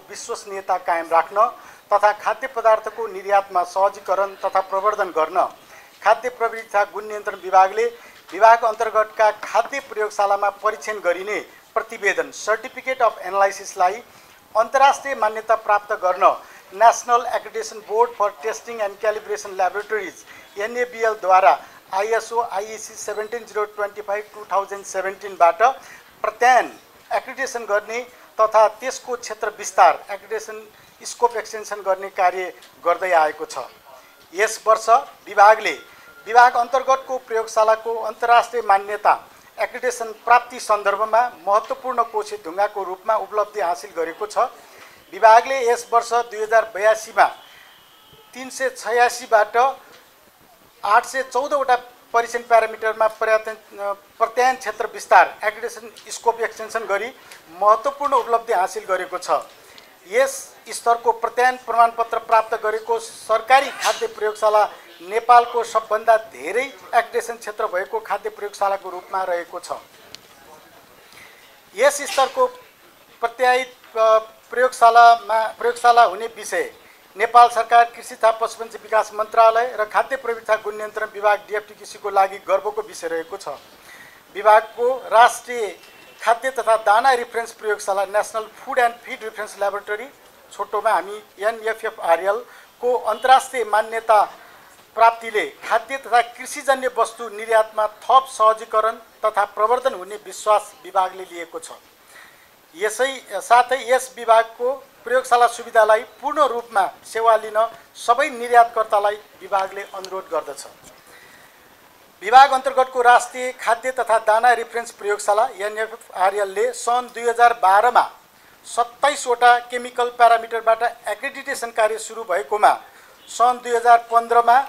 विश्वसनीयता कायम राख्न तथा खाद्य पदार्थको निर्यातमा सहजीकरण तथा प्रवर्धन गर्न खाद्य प्रविधि तथा गुण नियन्त्रण विभागले विभाग अन्तर्गतका खाद्य प्रयोगशालामा परीक्षण गरिने प्रतिवेदन सर्टिफिकेट अफ एनालाइसिसलाई अन्तर्राष्ट्रिय मान्यता प्राप्त गर्न national accreditation board for testing and calibration laboratories NABL द्वारा ISO IEC 17025/2017 बाट प्रत्यायन एक्रेडिटेसन गर्ने तथा त्यसको क्षेत्र विस्तार एक्रेडिटेसन स्कोप एक्सटेन्सन गर्ने कार्य गर्दै आएको छ। यस वर्ष विभागले विभाग अन्तर्गतको प्रयोगशालाको अन्तर्राष्ट्रिय मान्यता एक्रेडिटेसन प्राप्ति सन्दर्भमा महत्त्वपूर्ण कोशी ढुङ्गाको रूपमा उपलब्धि हासिल गरेको छ। विभागले यस वर्ष 2082 मा 386 बाट 814 वटा परीक्षण प्यारामिटरमा प्रत्यायन क्षेत्र विस्तार एक्रेडिटेसन स्कोप एक्सटेन्सन गरी महत्त्वपूर्ण उपलब्धि हासिल गरेको छ। यस स्तरको प्रत्यायन प्रमाणपत्र प्राप्त गरेको सरकारी खाद्य प्रयोगशाला नेपालको सबभन्दा धेरै एक्रेडिटेसन क्षेत्र भएको खाद्य प्रयोगशालाको रूपमा रहेको छ। यस स्तरको प्रत्यायित प्रयोगशाला हुने विषय नेपाल सरकार कृषि तथा पशुपन्छी विकास मन्त्रालय र खाद्य प्रविधि तथा गुण नियन्त्रण विभाग DFTQC को लागि गर्वको विषय रहेको छ। विभागको राष्ट्रिय खाद्य तथा दाना रेफरेन्स प्रयोगशाला national food and feed reference laboratory छोटोमा हामी NFFRL को अन्तर्राष्ट्रिय मान्यता प्राप्तिले खाद्य तथा कृषिजन्य वस्तु निर्यातमा थप सहजीकरण तथा प्रवर्धन हुने विश्वास विभागले लिएको छ। यसै साथै यस विभागको प्रयोगशाला सुविधालाई पूर्ण रूपमा सेवा लिन सबै निर्यातकर्तालाई विभागले अनुरोध गर्दछ। विभाग अन्तर्गतको राष्ट्रिय खाद्य तथा दाना रेफरेन्स प्रयोगशाला NFFRL ले सन् 2012 मा 27 वटा केमिकल प्यारामिटरबाट एक्रेडिटेसन कार्य सुरु भएकोमा सन् 2015 मा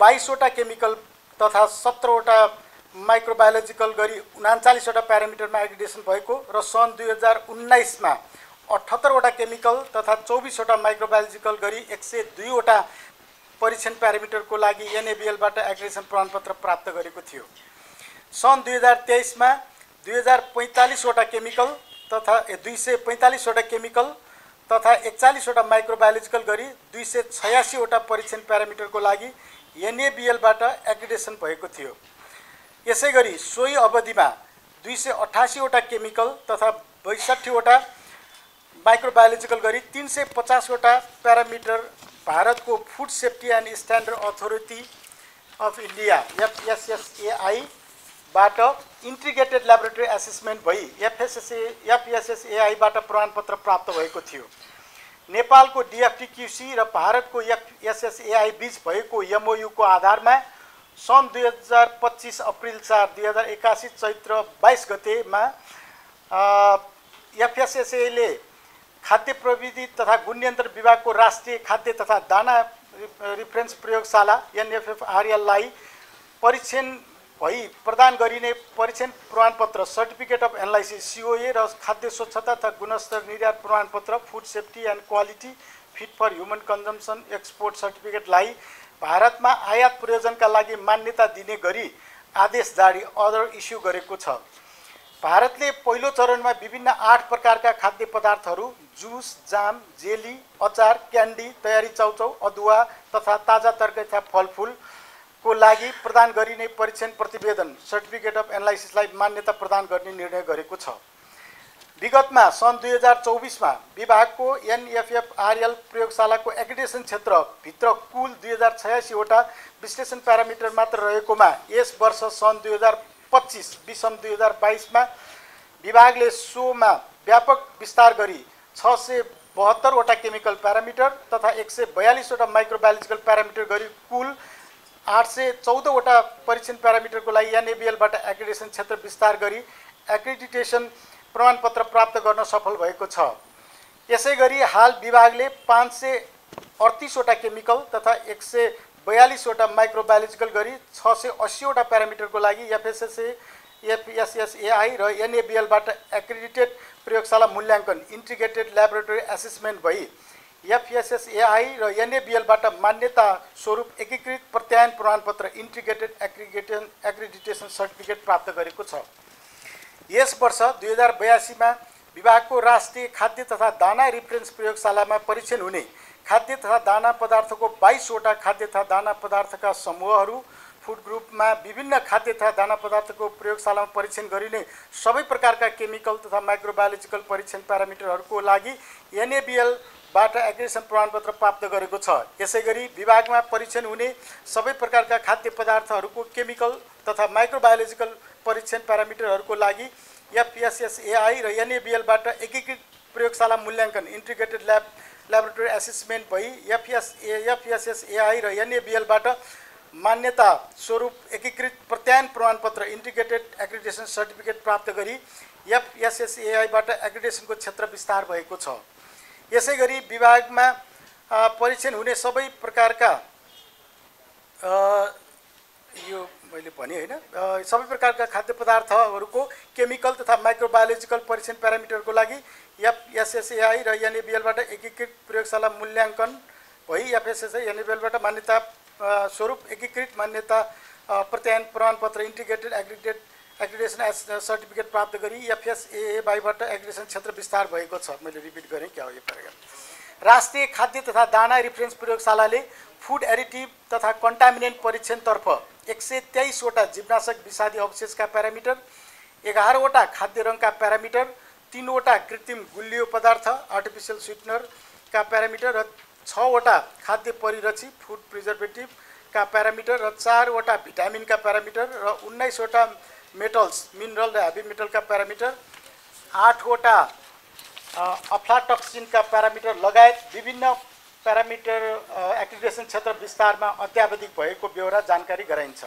22 वटा केमिकल तथा 17 वटा माइक्रोबायोलोजिकल गरी 39 वटा प्यारामिटरमा एक्रेडिटेसन भएको र सन् 2019 मा 78 वटा केमिकल तथा 24 वटा माइक्रोबायोलोजिकल गरी 102 वटा परीक्षण प्यारामिटरको लागि NABL बाट एक्रेडिटेसन प्रमाणपत्र प्राप्त गरेको थियो। सन् 2023 मा 2045 वटा केमिकल तथा 245 वटा केमिकल तथा 41 वटा माइक्रोबायोलोजिकल गरी 286 वटा परीक्षण प्यारामिटरको लागि NABL बाट एक्रेडिटेसन भएको थियो। यसैगरी सोही अवधिमा 288 वटा केमिकल तथा 62 वटा माइक्रोबायोलोजिकल गरी 350 वटा प्यारामिटर भारतको food safety and standard authority of India FSSAI बाट इन्टिग्रेटेड ल्याबोरेटरी एसेसमेन्ट भई FSSAI बाट प्रमाणपत्र प्राप्त भएको थियो। नेपालको DFTQC र भारतको FSSAI बीच भएको MOU को आधारमा सन् 2025 अप्रिल 4 2081 चैत्र 22 गतेमा FSSAI ले खाद्य प्रविधि तथा गुण नियन्त्रण विभागको राष्ट्रिय खाद्य तथा दाना रेफरेन्स प्रयोगशाला NFFRL लाई परीक्षण भई प्रदान गरिने परीक्षण प्रमाणपत्र सर्टिफिकेट अफ एनालाइसिस COA र खाद्य स्वच्छता तथा गुणस्तर निर्यात प्रमाणपत्र food safety and quality fit for human consumption export सर्टिफिकेटलाई भारतमा आयात प्रयोजनका लागि मान्यता दिने गरी आदेश जारी अर्डर इस्यु गरेको छ। भारतले पहिलो चरणमा विभिन्न 8 प्रकारका खाद्य पदार्थहरू जुस, जाम, जेली, अचार, क्यान्डी, तयारी चाउचाउ, अदुवा तथा ताजा तरकारी तथा फलफुलको लागि प्रदान गरिने परीक्षण प्रतिवेदन सर्टिफिकेट अफ एनालाइसिसलाई मान्यता प्रदान गर्ने निर्णय गरेको छ। विगतमा सन् 2024 मा विभागको NFFRL प्रयोगशालाको एक्रेडिटेसन क्षेत्र भित्र कुल 2086 वटा विश्लेषण प्यारामिटर मात्र रहेकोमा यस वर्ष सन् 2025 विषम 2022 मा विभागले सोमा व्यापक विस्तार गरी 672 वटा केमिकल प्यारामिटर तथा 142 वटा माइक्रोबायोलोजिकल प्यारामिटर गरी कुल 814 वटा परीक्षण प्यारामिटरको लागि NABL बाट एक्रेडिटेसन क्षेत्र विस्तार गरी एक्रेडिटेसन प्रमाणपत्र प्राप्त गर्न सफल भएको छ। यसैगरी हाल विभागले 538 वटा केमिकल तथा 142 वटा माइक्रोबायोलोजिकल गरी 680 वटा प्यारामिटरको लागि FSSAI र NABL बाट एक्रेडिटेड प्रयोगशाला मूल्याङ्कन इन्टिग्रेटेड ल्याबोरेटरी एसेसमेन्ट भई FSSAI र NABL बाट मान्यता स्वरूप एकीकृत प्रत्यायन प्रमाणपत्र इन्टिग्रेटेड एक्रेडिटेसन सर्टिफिकेट प्राप्त गरेको छ। यस वर्ष 2082 मा विभागको राष्ट्रिय खाद्य तथा दाना रिफरेन्स प्रयोगशालामा परीक्षण हुने खाद्य तथा दाना पदार्थको 22वटा खाद्य तथा दाना पदार्थका समूहहरू फुड ग्रुपमा विभिन्न खाद्य तथा दाना पदार्थको प्रयोगशालामा परीक्षण गरिने सबै प्रकारका केमिकल तथा माइक्रोबायोलोजिकल परीक्षण प्यारामिटरहरूको लागि NABL-बाट एक्रेडिटेसन प्रमाणपत्र प्राप्त गरेको छ। यसैगरी विभागमा परीक्षण हुने सबै प्रकारका खाद्य पदार्थहरूको केमिकल तथा माइक्रोबायोलोजिकल परीक्षण प्यारामिटरहरूको लागि FSSAI र NABL-बाट एकीकृत प्रयोगशाला मूल्याङ्कन इन्टिग्रेटेड ल्याबोरेटरी एसेसमेन्ट भई FSSAI र NABL-बाट मान्यता स्वरूप एकीकृत प्रत्यायन प्रमाणपत्र इन्टिग्रेटेड एक्रेडिटेसन सर्टिफिकेट प्राप्त गरी FSSAI-बाट एक्रेडिटेसनको क्षेत्र विस्तार भएको छ। यसैगरी विभागमा परीक्षण हुने सबै प्रकारका यो मैले भने हैन सबै प्रकारका खाद्य पदार्थहरूको केमिकल तथा माइक्रोबायोलोजिकल परीक्षण प्यारामिटरको लागि FSSAI र NABL-बाट एकीकृत प्रयोगशाला मूल्याङ्कन भई FSSAI NABL-बाट मान्यता स्वरूप एकीकृत मान्यता प्रत्यायन प्रमाणपत्र इन्टिग्रेटेड एक्रेडिटेसन सर्टिफिकेट प्राप्त गरी FSSAI-बाट एक्रेडिटेसन क्षेत्र विस्तार भएको छ। मैले रिपिट गरेँ क्या हो यो प्याराग्राफ। राष्ट्रिय खाद्य तथा दाना रिफरेन्स प्रयोगशालाले फुड एडिटिभ तथा कन्टामिनेन्ट परीक्षणतर्फ 123वटा जीवनाशक विषादी अवशेषका प्यारामिटर, 11वटा खाद्य रङका प्यारामिटर, 3वटा कृत्रिम गुलियो पदार्थ आर्टिफिसियल स्विटनरका प्यारामिटर र 6वटा खाद्य परिरक्षी फुड प्रिजर्भेटिभका प्यारामिटर र 4वटा भिटामिनका प्यारामिटर र 19वटा मेटल्स मिनरल र हेभी मेटलका प्यारामिटर, 8वटा अफ्लाटक्सिनका प्यारामिटर लगायत विभिन्न प्यारामिटर एक्रेडिटेसन क्षेत्र विस्तारमा अत्यावधिक भएको बेहोरा जानकारी गराइन्छ।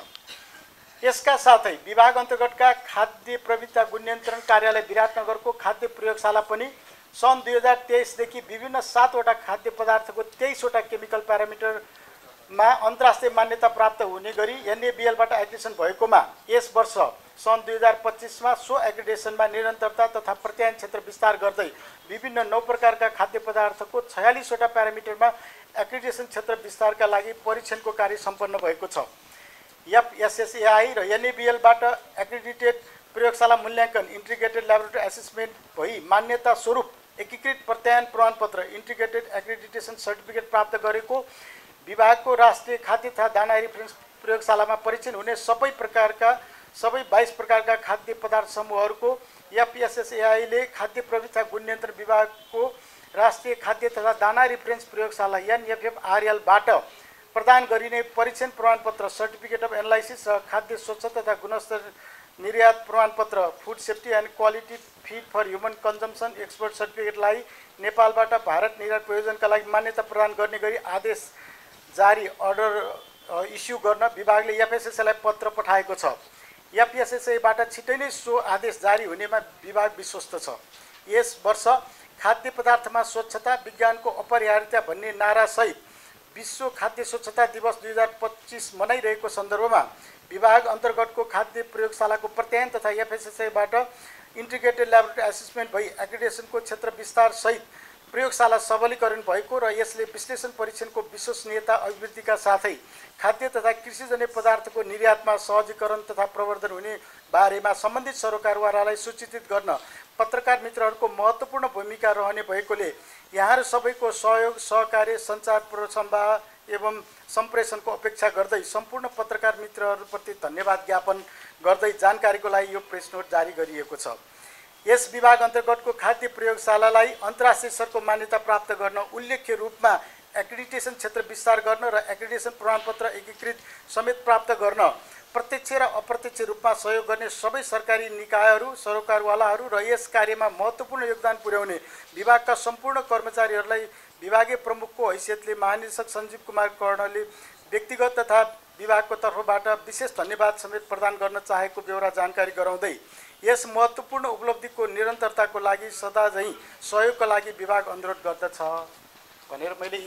यसका साथै विभाग अन्तर्गतका खाद्य प्रविधता गुण नियन्त्रण कार्यालय विराटनगरको खाद्य प्रयोगशाला पनि सन् 2023 देखि विभिन्न 7वटा खाद्य पदार्थको 23वटा केमिकल प्यारामिटरमा अन्तर्राष्ट्रिय मान्यता प्राप्त हुने गरी NABL-बाट एक्रेडिटेसन भएकोमा यस वर्ष सन् 2025मा सो एक्रेडिटेसनमा निरन्तरता तथा प्रत्यायन क्षेत्र विस्तार गर्दै विभिन्न 9 प्रकारका खाद्य पदार्थको 46वटा प्यारामिटरमा एक्रेडिटेसन क्षेत्र विस्तारका लागि परीक्षणको कार्य सम्पन्न भएको छ। FSSAI र NABL-बाट एक्रेडिटेड प्रयोगशाला मूल्याङ्कन इन्टिग्रेटेड ल्याबोरेटरी एसेसमेन्ट भई मान्यता स्वरूप एकीकृत प्रत्यायन प्रमाणपत्र इन्टिग्रेटेड एक्रेडिटेसन सर्टिफिकेट प्राप्त गरेको विभागको राष्ट्रिय खाद्य तथा दाना रिफरेन्स प्रयोगशालामा परीक्षण हुने सबै 22 प्रकारका खाद्य पदार्थ समूहहरूको FSSAI-ले खाद्य प्रविधता गुण नियन्त्रण विभागको राष्ट्रिय खाद्य तथा दाना रिफरेन्स प्रयोगशाला NFFRL-बाट प्रदान गरिने परीक्षण प्रमाणपत्र सर्टिफिकेट अफ एनालाइसिस र खाद्य स्वच्छता तथा गुणस्तर निर्यात प्रमाणपत्र food safety and quality feed for human consumption export सर्टिफिकेटलाई नेपालबाट भारत निर्यात प्रयोजनका लागि मान्यता प्रदान गर्ने गरी आदेश जारी अर्डर इस्यु गर्न विभागले FSSAI-लाई पत्र पठाएको छ। FSSAI-बाट छिटै नै सो आदेश जारी हुनेमा विभाग विश्वस्त छ। यस वर्ष खाद्य पदार्थमा स्वच्छता विज्ञानको अपरिहार्यता भन्ने नारासहित विश्व खाद्य स्वच्छता दिवस 2025 मनाइरहेको सन्दर्भमा विभाग अन्तर्गतको खाद्य प्रयोगशालाको प्रत्यायन तथा FSSAI-बाट इन्टिग्रेटेड ल्याबोरेटरी एसेसमेन्ट भई एक्रेडिटेसनको क्षेत्र विस्तार सहित प्रयोगशाला सबलीकरण भएको र यसले विश्लेषण परीक्षणको विश्वसनीयता अभिवृद्धिका साथै खाद्य तथा कृषिजन्य पदार्थको निर्यातमा सहजीकरण तथा प्रवर्धन हुने बारेमा सम्बन्धित सरोकारवालालाई सूचित गर्न पत्रकार मित्रहरूको महत्त्वपूर्ण भूमिका रहने भएकोले यहाँहरू सबैको सहयोग सहकार्य सञ्चार प्रसम्भार एवं सम्प्रेषणको अपेक्षा गर्दै सम्पूर्ण पत्रकार मित्रहरूप्रति धन्यवाद ज्ञापन गर्दै जानकारीको लागि यो प्रेस नोट जारी गरिएको छ। यस विभाग अन्तर्गतको खाद्य प्रयोगशालालाई अन्तर्राष्ट्रिय स्तरको मान्यता प्राप्त गर्न उल्लेख्य रूपमा एक्रेडिटेसन क्षेत्र विस्तार गर्न र एक्रेडिटेसन प्रमाणपत्र एकीकृत समेत प्राप्त गर्न प्रत्यक्ष र अप्रत्यक्ष रूपमा सहयोग गर्ने सबै सरकारी निकायहरू सरोकारवालाहरू र यस कार्यमा महत्त्वपूर्ण योगदान पुर्याउने विभागका सम्पूर्ण कर्मचारीहरूलाई विभागीय प्रमुखको हैसियतले महानिर्देशक सञ्जीव कुमार कर्णले व्यक्तिगत तथा विभागको तर्फबाट विशेष धन्यवाद समेत प्रदान गर्न चाहेको बेहोरा जानकारी गराउँदै यस महत्त्वपूर्ण उपलब्धिको निरन्तरताको लागि सदा झैँ सहयोगका लागि विभाग अनुरोध गर्दछ भनेर मैले